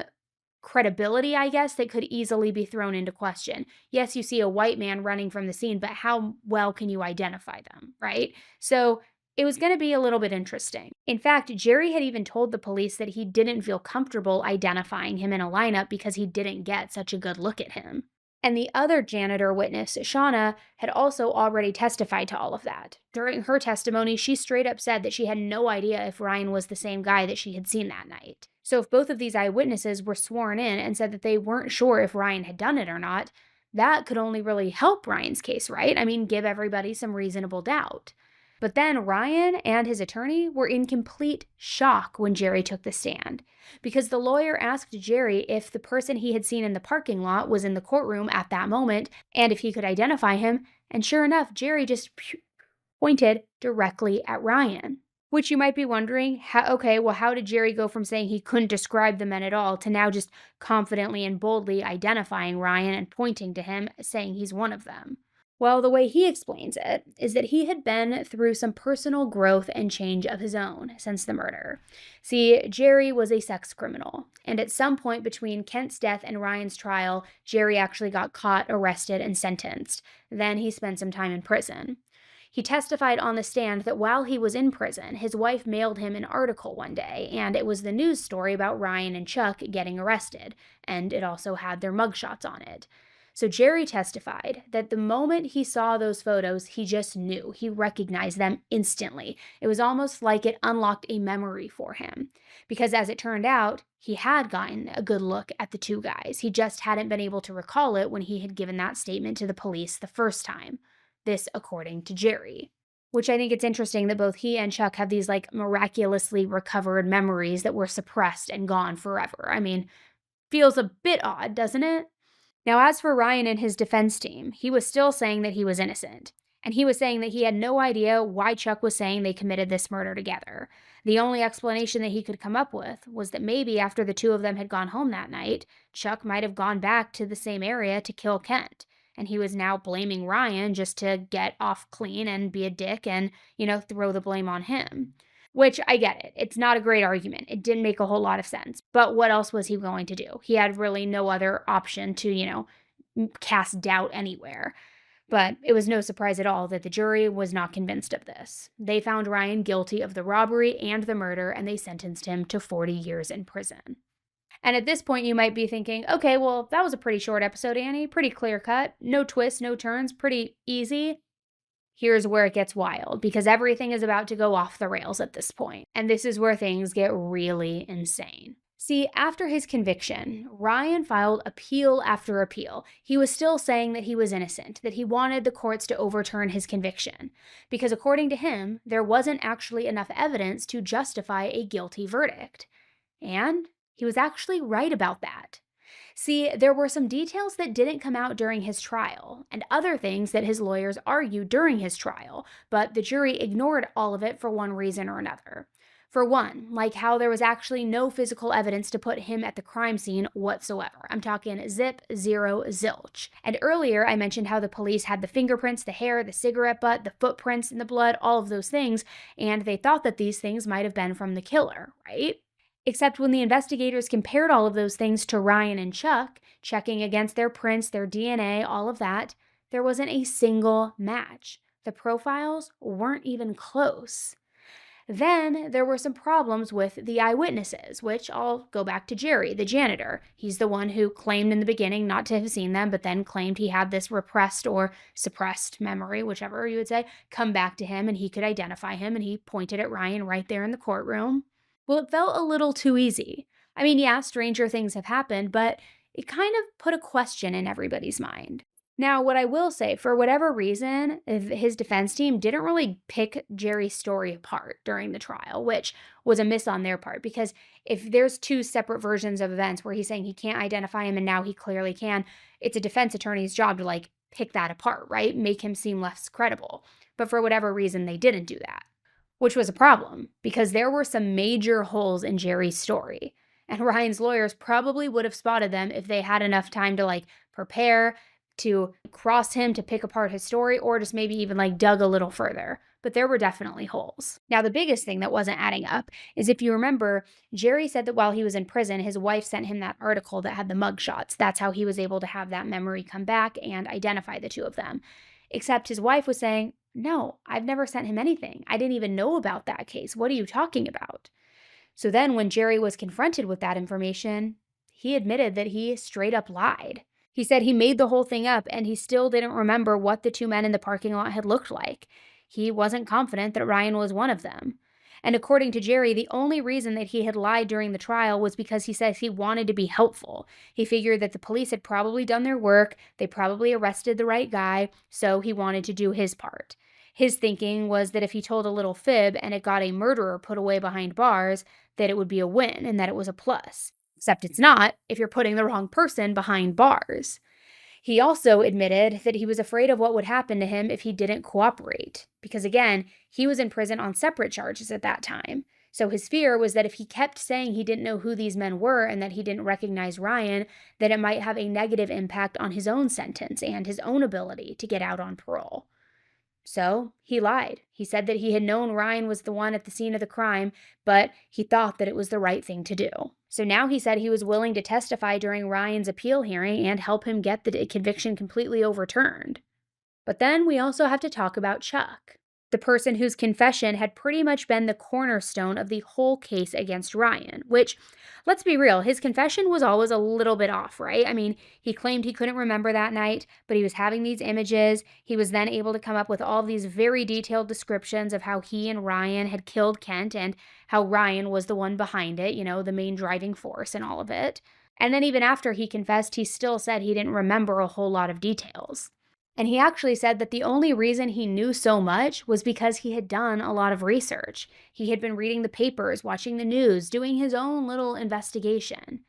credibility, I guess, that could easily be thrown into question. Yes, you see a white man running from the scene, but how well can you identify them, right? So it was going to be a little bit interesting. In fact, Jerry had even told the police that he didn't feel comfortable identifying him in a lineup because he didn't get such a good look at him. And the other janitor witness, Shauna, had also already testified to all of that. During her testimony, she straight up said that she had no idea if Ryan was the same guy that she had seen that night. So if both of these eyewitnesses were sworn in and said that they weren't sure if Ryan had done it or not, that could only really help Ryan's case, right? I mean, give everybody some reasonable doubt. But then Ryan and his attorney were in complete shock when Jerry took the stand, because the lawyer asked Jerry if the person he had seen in the parking lot was in the courtroom at that moment and if he could identify him, and sure enough, Jerry just pointed directly at Ryan. Which you might be wondering, how did Jerry go from saying he couldn't describe the men at all to now just confidently and boldly identifying Ryan and pointing to him, saying he's one of them? Well, the way he explains it is that he had been through some personal growth and change of his own since the murder. See, Jerry was a sex criminal, and at some point between Kent's death and Ryan's trial, Jerry actually got caught, arrested, and sentenced. Then he spent some time in prison. He testified on the stand that while he was in prison, his wife mailed him an article one day, and it was the news story about Ryan and Chuck getting arrested, and it also had their mugshots on it. So Jerry testified that the moment he saw those photos, he just knew. He recognized them instantly. It was almost like it unlocked a memory for him. Because as it turned out, he had gotten a good look at the two guys. He just hadn't been able to recall it when he had given that statement to the police the first time. This according to Jerry. Which I think it's interesting that both he and Chuck have these miraculously recovered memories that were suppressed and gone forever. I mean, feels a bit odd, doesn't it? Now, as for Ryan and his defense team, he was still saying that he was innocent. And he was saying that he had no idea why Chuck was saying they committed this murder together. The only explanation that he could come up with was that maybe after the two of them had gone home that night, Chuck might have gone back to the same area to kill Kent. And he was now blaming Ryan just to get off clean and be a dick and, throw the blame on him. Which, I get it. It's not a great argument. It didn't make a whole lot of sense. But what else was he going to do? He had really no other option to, cast doubt anywhere. But it was no surprise at all that the jury was not convinced of this. They found Ryan guilty of the robbery and the murder, and they sentenced him to 40 years in prison. And at this point, you might be thinking, okay, well, that was a pretty short episode, Annie. Pretty clear cut. No twists, no turns. Pretty easy. Here's where it gets wild, because everything is about to go off the rails at this point. And this is where things get really insane. See, after his conviction, Ryan filed appeal after appeal. He was still saying that he was innocent, that he wanted the courts to overturn his conviction, because according to him, there wasn't actually enough evidence to justify a guilty verdict. And he was actually right about that. See, there were some details that didn't come out during his trial, and other things that his lawyers argued during his trial, but the jury ignored all of it for one reason or another. For one, like how there was actually no physical evidence to put him at the crime scene whatsoever. I'm talking zip, zero, zilch. And earlier I mentioned how the police had the fingerprints, the hair, the cigarette butt, the footprints in the blood, all of those things, and they thought that these things might have been from the killer, right? Except when the investigators compared all of those things to Ryan and Chuck, checking against their prints, their DNA, all of that, there wasn't a single match. The profiles weren't even close. Then there were some problems with the eyewitnesses, which I'll go back to Jerry, the janitor. He's the one who claimed in the beginning not to have seen them, but then claimed he had this repressed or suppressed memory, whichever you would say, come back to him and he could identify him, and he pointed at Ryan right there in the courtroom. Well, it felt a little too easy. I mean, yeah, stranger things have happened, but it kind of put a question in everybody's mind. Now, what I will say, for whatever reason, his defense team didn't really pick Jerry's story apart during the trial, which was a miss on their part, because if there's two separate versions of events where he's saying he can't identify him and now he clearly can, it's a defense attorney's job to pick that apart, right? Make him seem less credible. But for whatever reason, they didn't do that, which was a problem because there were some major holes in Jerry's story. And Ryan's lawyers probably would have spotted them if they had enough time to prepare, to cross him, to pick apart his story, or just maybe even dug a little further. But there were definitely holes. Now, the biggest thing that wasn't adding up is, if you remember, Jerry said that while he was in prison, his wife sent him that article that had the mugshots. That's how he was able to have that memory come back and identify the two of them. Except his wife was saying, "No, I've never sent him anything. I didn't even know about that case. What are you talking about?" So then when Jerry was confronted with that information, he admitted that he straight up lied. He said he made the whole thing up and he still didn't remember what the two men in the parking lot had looked like. He wasn't confident that Ryan was one of them. And according to Jerry, the only reason that he had lied during the trial was because he says he wanted to be helpful. He figured that the police had probably done their work, they probably arrested the right guy, so he wanted to do his part. His thinking was that if he told a little fib and it got a murderer put away behind bars, that it would be a win and that it was a plus. Except it's not if you're putting the wrong person behind bars. He also admitted that he was afraid of what would happen to him if he didn't cooperate, because again, he was in prison on separate charges at that time. So his fear was that if he kept saying he didn't know who these men were and that he didn't recognize Ryan, that it might have a negative impact on his own sentence and his own ability to get out on parole. So he lied. He said that he had known Ryan was the one at the scene of the crime, but he thought that it was the right thing to do. So now he said he was willing to testify during Ryan's appeal hearing and help him get the conviction completely overturned. But then we also have to talk about Chuck, the person whose confession had pretty much been the cornerstone of the whole case against Ryan, which, let's be real, his confession was always a little bit off, right? I mean, he claimed he couldn't remember that night, but he was having these images. He was then able to come up with all these very detailed descriptions of how he and Ryan had killed Kent and how Ryan was the one behind it, the main driving force in all of it. And then even after he confessed, he still said he didn't remember a whole lot of details. And he actually said that the only reason he knew so much was because he had done a lot of research. He had been reading the papers, watching the news, doing his own little investigation.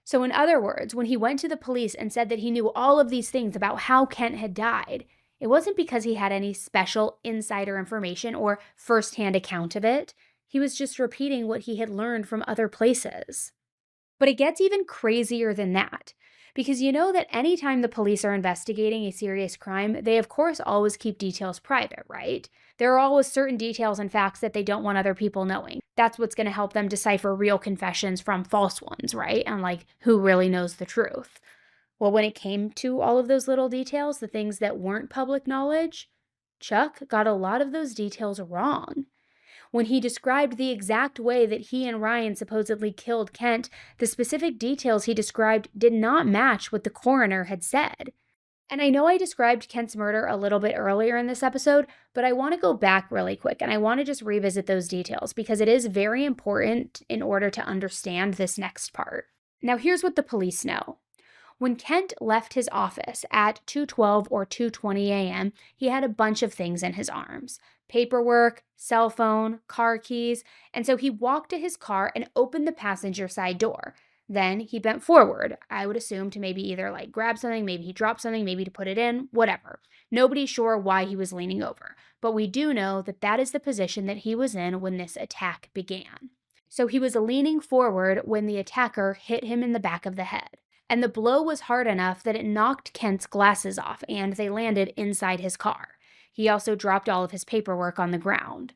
So in other words, when he went to the police and said that he knew all of these things about how Kent had died, it wasn't because he had any special insider information or firsthand account of it. He was just repeating what he had learned from other places. But it gets even crazier than that. Because you know that anytime the police are investigating a serious crime, they of course always keep details private, right? There are always certain details and facts that they don't want other people knowing. That's what's going to help them decipher real confessions from false ones, right? And who really knows the truth. Well, when it came to all of those little details, the things that weren't public knowledge, Chuck got a lot of those details wrong. When he described the exact way that he and Ryan supposedly killed Kent, the specific details he described did not match what the coroner had said. And I know I described Kent's murder a little bit earlier in this episode, but I want to go back really quick and I want to just revisit those details because it is very important in order to understand this next part. Now here's what the police know. When Kent left his office at 2:12 or 2:20 a.m., he had a bunch of things in his arms. paperwork, cell phone, car keys, and so he walked to his car and opened the passenger side door. Then he bent forward, I would assume to maybe either like grab something, maybe he dropped something, maybe to put it in, whatever. Nobody's sure why he was leaning over, but we do know that that is the position that he was in when this attack began. So he was leaning forward when the attacker hit him in the back of the head. And the blow was hard enough that it knocked Kent's glasses off and they landed inside his car. He also dropped all of his paperwork on the ground.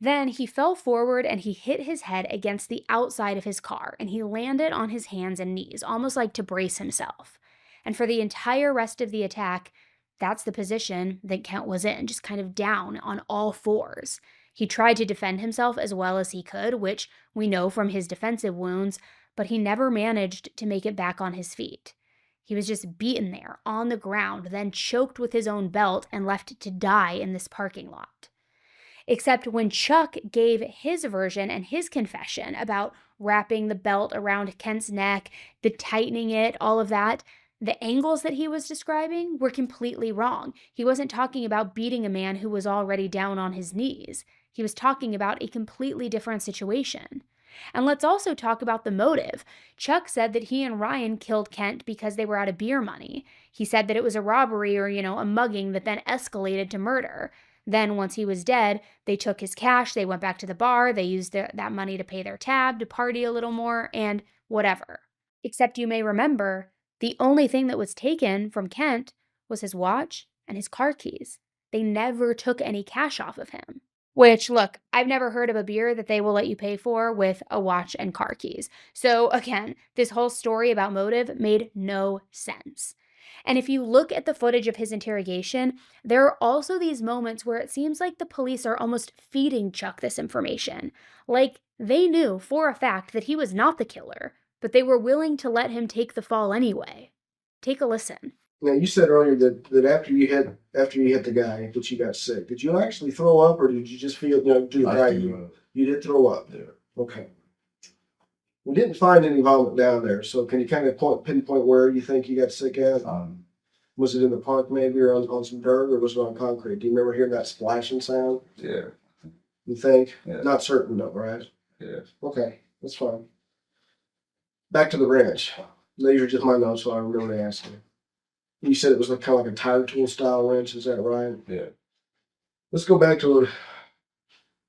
Then he fell forward and he hit his head against the outside of his car and he landed on his hands and knees, almost like to brace himself. And for the entire rest of the attack, that's the position that Kent was in, just kind of down on all fours. He tried to defend himself as well as he could, which we know from his defensive wounds, but he never managed to make it back on his feet. He was just beaten there on the ground, then choked with his own belt and left to die in this parking lot. Except when Chuck gave his version and his confession about wrapping the belt around Kent's neck, the tightening it, all of that, the angles that he was describing were completely wrong. He wasn't talking about beating a man who was already down on his knees. He was talking about a completely different situation. And let's also talk about the motive. Chuck said that he and Ryan killed Kent because they were out of beer money. He said that it was a robbery or, a mugging that then escalated to murder. Then once he was dead, they took his cash, they went back to the bar, they used that money to pay their tab, to party a little more, and whatever. Except you may remember, the only thing that was taken from Kent was his watch and his car keys. They never took any cash off of him. Which, look, I've never heard of a beer that they will let you pay for with a watch and car keys. So again, this whole story about motive made no sense. And if you look at the footage of his interrogation, there are also these moments where it seems like the police are almost feeding Chuck this information. Like they knew for a fact that he was not the killer, but they were willing to let him take the fall anyway. Take a listen. Now you said earlier that after you hit the guy, that you got sick. Did you actually throw up, or did you just feel You did throw up. Yeah. Okay. We didn't find any vomit down there, so can you kind of pinpoint where you think you got sick at? Was it in the park maybe, or on some dirt, or was it on concrete? Do you remember hearing that splashing sound? Yeah. You think? Yeah. Not certain though, right? Yeah. Okay, that's fine. Back to the wrench. These are just my notes, so I remember to ask you. You said it was kind of like a tire tool style wrench, is that right? Yeah. Let's go back to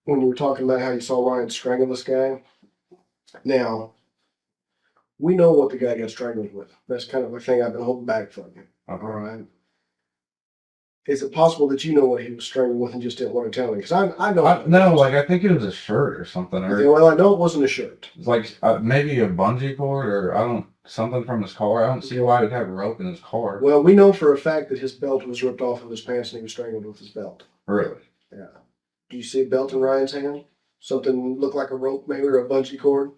when you were talking about how you saw Ryan strangle this guy. Now, we know what the guy got strangled with. That's kind of a thing I've been holding back from you. Okay. All right. Is it possible that you know what he was strangled with and just didn't want to tell me? Because I know. No, I think it was a shirt or something. Okay, well, I know it wasn't a shirt. It's like maybe a bungee cord or something from his car. I don't see why he'd have a rope in his car. Well, we know for a fact that his belt was ripped off of his pants and he was strangled with his belt. Really? Yeah. Do you see a belt in Ryan's hand? Something look like a rope maybe or a bungee cord?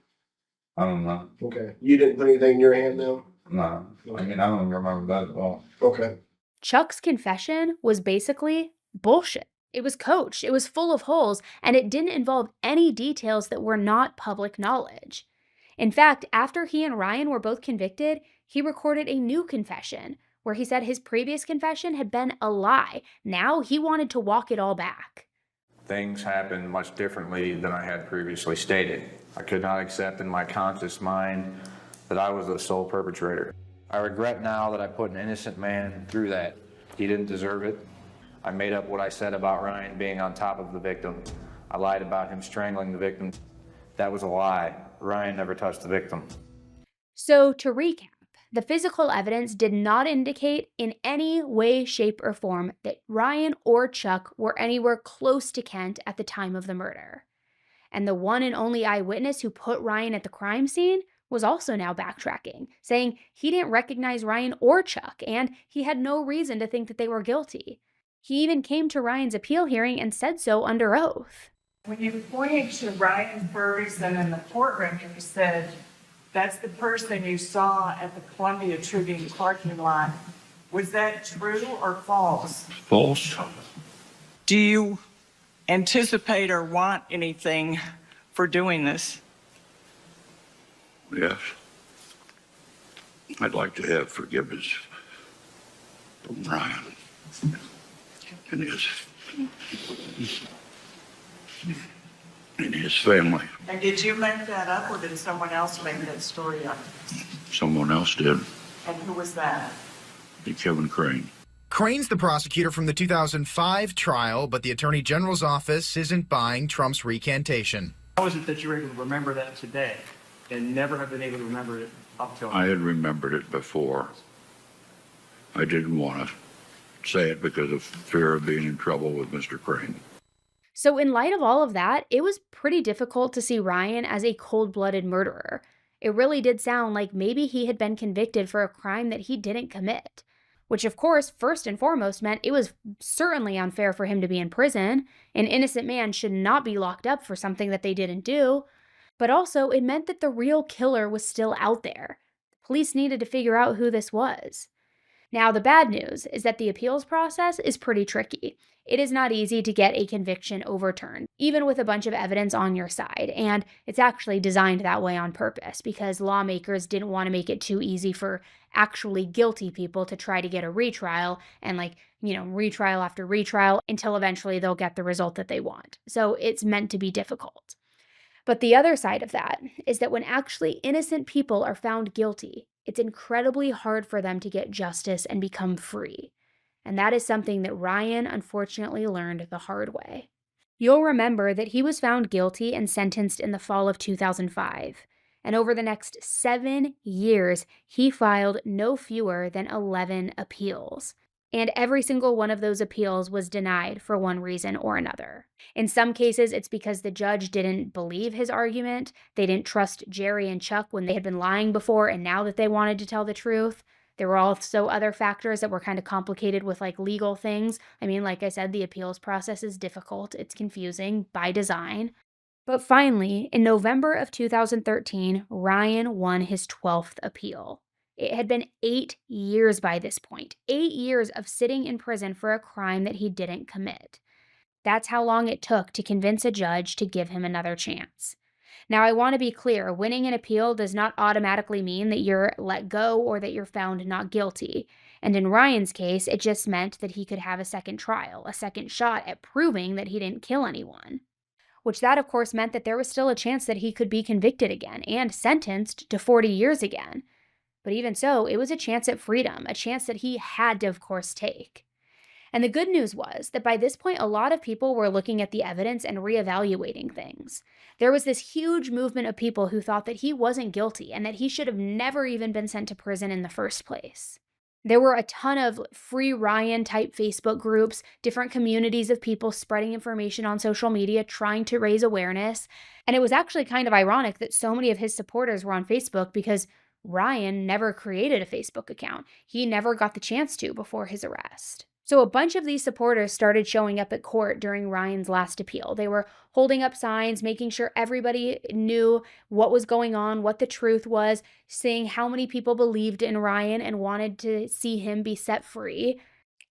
I don't know. Okay. You didn't put anything in your hand now? No. I mean, I don't remember that at all. Okay. Chuck's confession was basically bullshit. It was coached, it was full of holes, and it didn't involve any details that were not public knowledge. In fact, after he and Ryan were both convicted, he recorded a new confession where he said his previous confession had been a lie. Now he wanted to walk it all back. Things happened much differently than I had previously stated. I could not accept in my conscious mind that I was the sole perpetrator. I regret now that I put an innocent man through that. He didn't deserve it. I made up what I said about Ryan being on top of the victim. I lied about him strangling the victim. That was a lie. Ryan never touched the victim. So to recap, the physical evidence did not indicate in any way, shape, or form that Ryan or Chuck were anywhere close to Kent at the time of the murder. And the one and only eyewitness who put Ryan at the crime scene was also now backtracking, saying he didn't recognize Ryan or Chuck, and he had no reason to think that they were guilty. He even came to Ryan's appeal hearing and said so under oath. When you pointed to Ryan Ferguson in the courtroom, you said, that's the person you saw at the Columbia Tribune parking lot. Was that true or false? False. Do you anticipate or want anything for doing this? Yes. I'd like to have forgiveness from Ryan and his and his family. And did you make that up, or did someone else make that story up? Someone else did. And who was that? Kevin Crane. Crane's the prosecutor from the 2005 trial, but the Attorney General's office isn't buying Trump's recantation. How is it that you're able to remember that today and never have been able to remember it up till now? I had remembered it before. I didn't want to say it because of fear of being in trouble with Mr. Crane. So in light of all of that, it was pretty difficult to see Ryan as a cold-blooded murderer. It really did sound like maybe he had been convicted for a crime that he didn't commit. Which, of course, first and foremost meant it was certainly unfair for him to be in prison. An innocent man should not be locked up for something that they didn't do. But also, it meant that the real killer was still out there. Police needed to figure out who this was. Now, the bad news is that the appeals process is pretty tricky. It is not easy to get a conviction overturned, even with a bunch of evidence on your side. And it's actually designed that way on purpose because lawmakers didn't want to make it too easy for actually guilty people to try to get a retrial and retrial after retrial until eventually they'll get the result that they want. So it's meant to be difficult. But the other side of that is that when actually innocent people are found guilty, it's incredibly hard for them to get justice and become free. And that is something that Ryan unfortunately learned the hard way. You'll remember that he was found guilty and sentenced in the fall of 2005. And over the next 7 years, he filed no fewer than 11 appeals. And every single one of those appeals was denied for one reason or another. In some cases, it's because the judge didn't believe his argument. They didn't trust Jerry and Chuck when they had been lying before, and now that they wanted to tell the truth. There were also other factors that were kind of complicated with legal things. I mean, like I said, the appeals process is difficult. It's confusing by design. But finally, in November of 2013, Ryan won his 12th appeal. It had been 8 years by this point, 8 years of sitting in prison for a crime that he didn't commit. That's how long it took to convince a judge to give him another chance. Now, I want to be clear, winning an appeal does not automatically mean that you're let go or that you're found not guilty. And in Ryan's case, it just meant that he could have a second trial, a second shot at proving that he didn't kill anyone. Which that, of course, meant that there was still a chance that he could be convicted again and sentenced to 40 years again. But even so, it was a chance at freedom, a chance that he had to, of course, take. And the good news was that by this point, a lot of people were looking at the evidence and reevaluating things. There was this huge movement of people who thought that he wasn't guilty and that he should have never even been sent to prison in the first place. There were a ton of free Ryan type Facebook groups, different communities of people spreading information on social media, trying to raise awareness. And it was actually kind of ironic that so many of his supporters were on Facebook because Ryan never created a Facebook account. He never got the chance to before his arrest. So a bunch of these supporters started showing up at court during Ryan's last appeal. They were holding up signs, making sure everybody knew what was going on, what the truth was, seeing how many people believed in Ryan and wanted to see him be set free.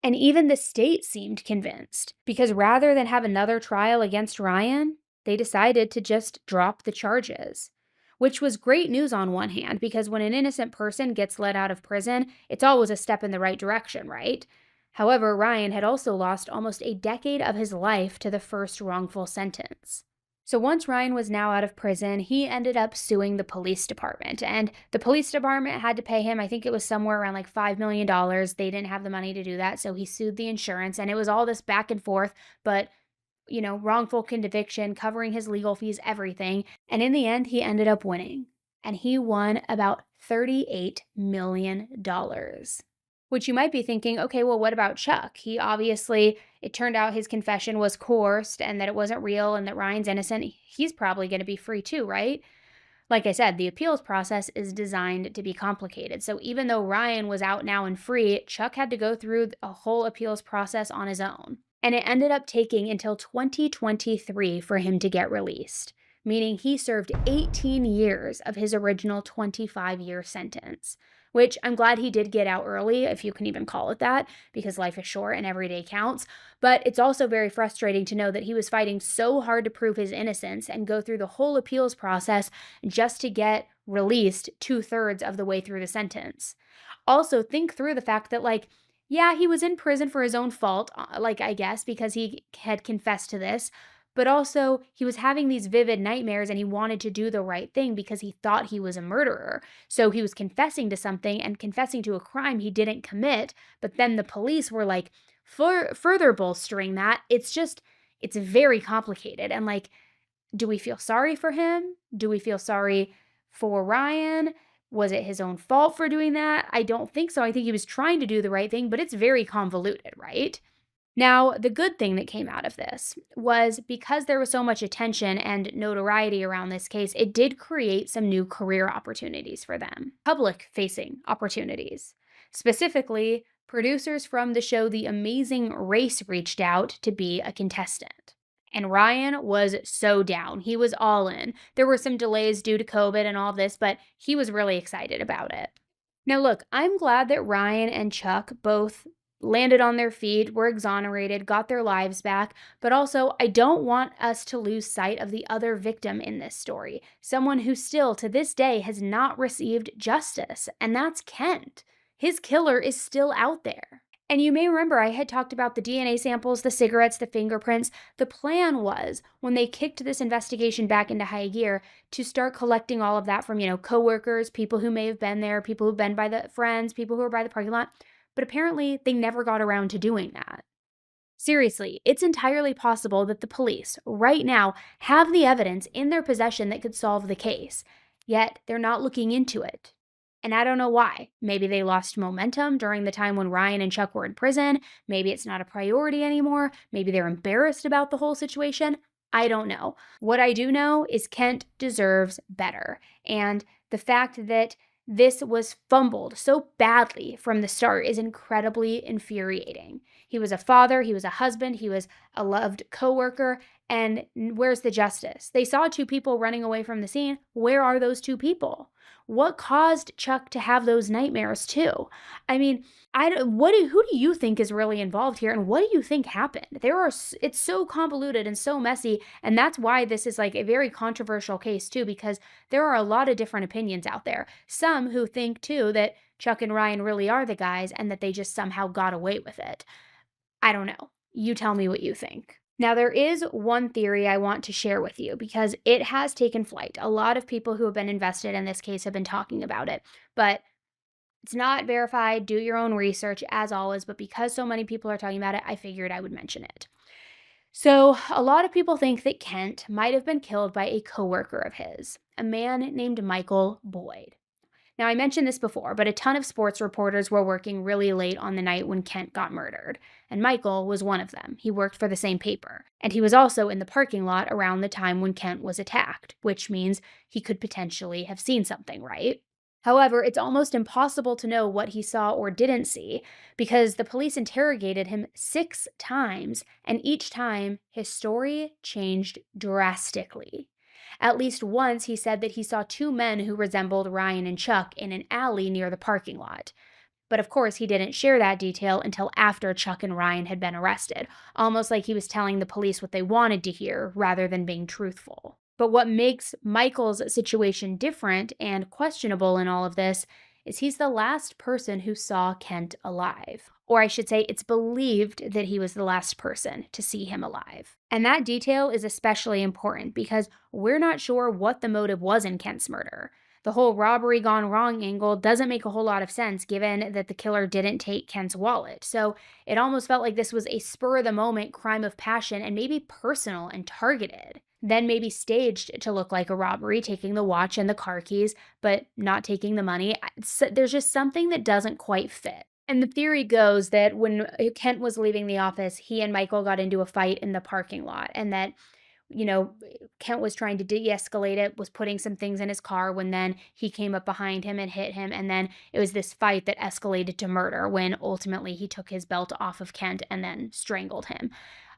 And even the state seemed convinced, because rather than have another trial against Ryan, they decided to just drop the charges. Which was great news on one hand, because when an innocent person gets let out of prison, it's always a step in the right direction, right? However, Ryan had also lost almost a decade of his life to the first wrongful sentence. So once Ryan was now out of prison, he ended up suing the police department. And the police department had to pay him, I think it was somewhere around $5 million. They didn't have the money to do that, so he sued the insurance. And it was all this back and forth, but wrongful conviction, covering his legal fees, everything. And in the end, he ended up winning. And he won about $38 million. Which you might be thinking, okay, well, what about Chuck? It turned out his confession was coerced and that it wasn't real and that Ryan's innocent. He's probably going to be free too, right? Like I said, the appeals process is designed to be complicated. So even though Ryan was out now and free, Chuck had to go through a whole appeals process on his own. And it ended up taking until 2023 for him to get released, meaning he served 18 years of his original 25-year sentence. Which I'm glad he did get out early, if you can even call it that, because life is short and every day counts. But it's also very frustrating to know that he was fighting so hard to prove his innocence and go through the whole appeals process just to get released 2/3 of the way through the sentence. Also, think through the fact that, Yeah, he was in prison for his own fault, I guess, because he had confessed to this, but also he was having these vivid nightmares and he wanted to do the right thing because he thought he was a murderer. So he was confessing to something and confessing to a crime he didn't commit, but then the police were like further bolstering that. It's very complicated. And do we feel sorry for him? Do we feel sorry for Ryan? Was it his own fault for doing that? I don't think so. I think he was trying to do the right thing, but it's very convoluted, right? Now, the good thing that came out of this was because there was so much attention and notoriety around this case, it did create some new career opportunities for them, public facing opportunities. Specifically, producers from the show The Amazing Race reached out to be a contestant. And Ryan was so down. He was all in. There were some delays due to COVID and all this, but he was really excited about it. Now, look, I'm glad that Ryan and Chuck both landed on their feet, were exonerated, got their lives back, but also I don't want us to lose sight of the other victim in this story, someone who still to this day has not received justice, and that's Kent. His killer is still out there. And you may remember I had talked about the DNA samples, the cigarettes, the fingerprints. The plan was, when they kicked this investigation back into high gear, to start collecting all of that from, coworkers, people who may have been there, people who've been by the friends, people who were by the parking lot. But apparently, they never got around to doing that. Seriously, it's entirely possible that the police, right now, have the evidence in their possession that could solve the case, yet they're not looking into it. And I don't know why. Maybe they lost momentum during the time when Ryan and Chuck were in prison. Maybe it's not a priority anymore. Maybe they're embarrassed about the whole situation. I don't know. What I do know is Kent deserves better. And the fact that this was fumbled so badly from the start is incredibly infuriating. He was a father, he was a husband, he was a loved coworker, and where's the justice? They saw two people running away from the scene. Where are those two people? What caused Chuck to have those nightmares too? I mean, who do you think is really involved here, and what do you think happened? It's so convoluted and so messy, and that's why this is a very controversial case too, because there are a lot of different opinions out there. Some who think too that Chuck and Ryan really are the guys and that they just somehow got away with it. I don't know. You tell me what you think. Now, there is one theory I want to share with you because it has taken flight. A lot of people who have been invested in this case have been talking about it, but it's not verified. Do your own research as always, but because so many people are talking about it, I figured I would mention it. So, a lot of people think that Kent might have been killed by a coworker of his, a man named Michael Boyd. Now, I mentioned this before, but a ton of sports reporters were working really late on the night when Kent got murdered, and Michael was one of them. He worked for the same paper, and he was also in the parking lot around the time when Kent was attacked, which means he could potentially have seen something, right? However, it's almost impossible to know what he saw or didn't see because the police interrogated him 6 times, and each time his story changed drastically. At least once, he said that he saw 2 men who resembled Ryan and Chuck in an alley near the parking lot. But of course, he didn't share that detail until after Chuck and Ryan had been arrested, almost like he was telling the police what they wanted to hear rather than being truthful. But what makes Michael's situation different and questionable in all of this is he's the last person who saw Kent alive. Or I should say, it's believed that he was the last person to see him alive. And that detail is especially important because we're not sure what the motive was in Kent's murder. The whole robbery gone wrong angle doesn't make a whole lot of sense given that the killer didn't take Kent's wallet. So it almost felt like this was a spur-of-the-moment crime of passion and maybe personal and targeted. Then maybe staged to look like a robbery, taking the watch and the car keys, but not taking the money. There's just something that doesn't quite fit. And the theory goes that when Kent was leaving the office, he and Michael got into a fight in the parking lot, and that Kent was trying to de-escalate it, was putting some things in his car when then he came up behind him and hit him. And then it was this fight that escalated to murder when ultimately he took his belt off of Kent and then strangled him.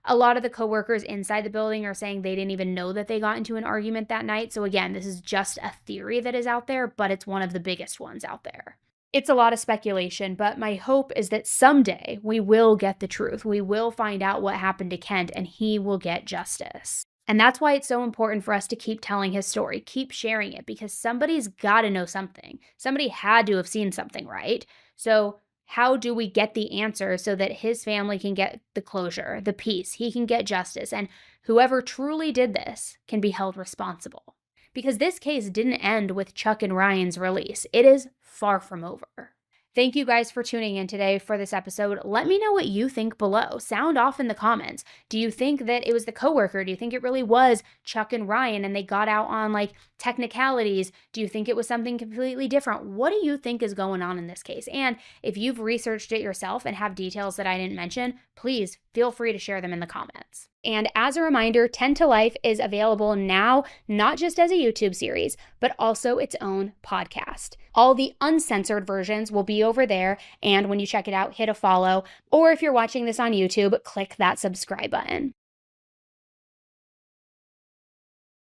A lot of the coworkers inside the building are saying they didn't even know that they got into an argument that night. So again, this is just a theory that is out there, but it's one of the biggest ones out there. It's a lot of speculation, but my hope is that someday we will get the truth. We will find out what happened to Kent and he will get justice. And that's why it's so important for us to keep telling his story, keep sharing it, because somebody's got to know something. Somebody had to have seen something, right? So how do we get the answer so that his family can get the closure, the peace, he can get justice, and whoever truly did this can be held responsible. Because this case didn't end with Chuck and Ryan's release. It is far from over. Thank you guys for tuning in today for this episode. Let me know what you think below. Sound off in the comments. Do you think that it was the coworker? Do you think it really was Chuck and Ryan and they got out on like technicalities? Do you think it was something completely different? What do you think is going on in this case? And if you've researched it yourself and have details that I didn't mention, please feel free to share them in the comments. And as a reminder, 10 to Life is available now, not just as a YouTube series, but also its own podcast. All the uncensored versions will be over there, and when you check it out, hit a follow, or if you're watching this on YouTube, click that subscribe button.